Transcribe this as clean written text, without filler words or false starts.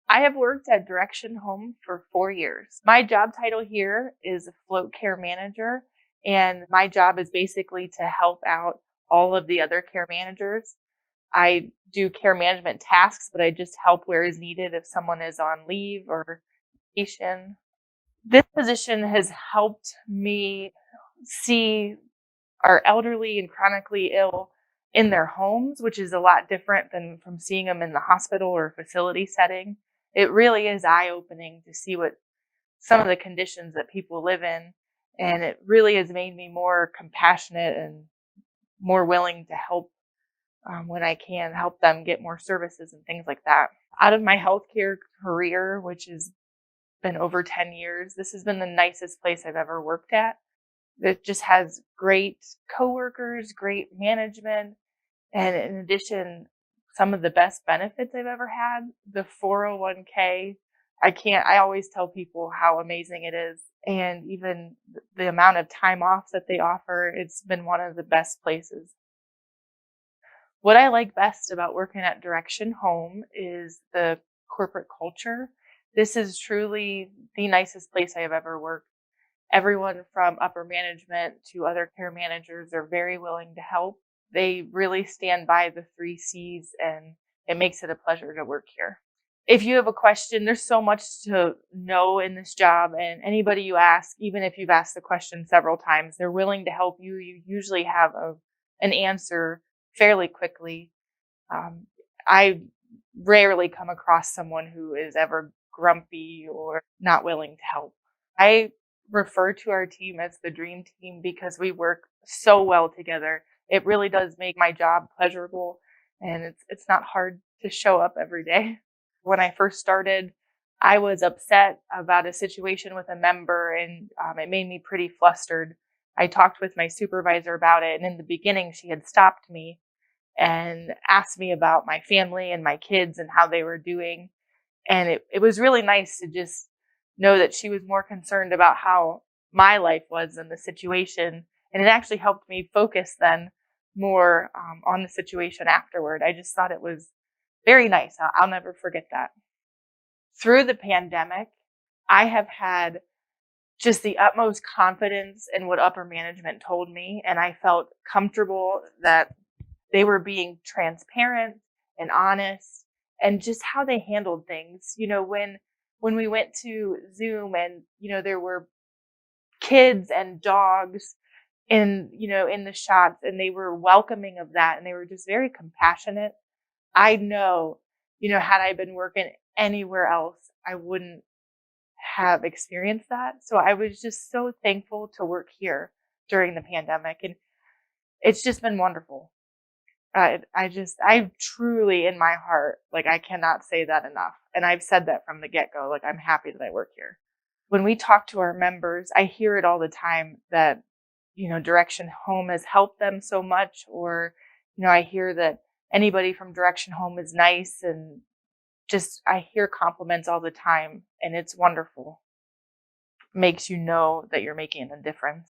I have worked at Direction Home for 4 years. My job title here is float care manager, and my job is basically to help out all of the other care managers. I do care management tasks, but I just help where is needed if someone is on leave or vacation. This position has helped me see our elderly and chronically ill in their homes, which is a lot different than from seeing them in the hospital or facility setting. It really is eye-opening to see what some of the conditions that people live in, and it really has made me more compassionate and more willing to help when I can help them get more services and things like that. Out of my healthcare career, which has been over 10 years, this has been the nicest place I've ever worked at. It just has great coworkers, great management, and in addition, some of the best benefits I've ever had. The 401k, I always tell people how amazing it is. And even the amount of time off that they offer, it's been one of the best places. What I like best about working at Direction Home is the corporate culture. This is truly the nicest place I have ever worked. Everyone from upper management to other care managers are very willing to help. They really stand by the 3 C's, and it makes it a pleasure to work here. If you have a question, there's so much to know in this job, and anybody you ask, even if you've asked the question several times, they're willing to help you. You usually have an answer fairly quickly. I rarely come across someone who is ever grumpy or not willing to help. I refer to our team as the dream team because we work so well together. It really does make my job pleasurable, and it's not hard to show up every day. When I first started, I was upset about a situation with a member, and it made me pretty flustered. I talked with my supervisor about it, and in the beginning, she had stopped me and asked me about my family and my kids and how they were doing. And it was really nice to just know that she was more concerned about how my life was than the situation. And it actually helped me focus then more on the situation afterward. I just thought it was very nice. I'll never forget that. Through the pandemic, I have had just the utmost confidence in what upper management told me. And I felt comfortable that they were being transparent and honest and just how they handled things. When we went to Zoom and, there were kids and dogs in the shots, and they were welcoming of that, and they were just very compassionate. I know, had I been working anywhere else, I wouldn't have experienced that. So I was just so thankful to work here during the pandemic, and it's just been wonderful. I truly in my heart, like, I cannot say that enough. And I've said that from the get-go, like, I'm happy that I work here. When we talk to our members, I hear it all the time that, Direction Home has helped them so much, or, I hear that anybody from Direction Home is nice, and just, I hear compliments all the time, and it's wonderful. Makes you know that you're making a difference.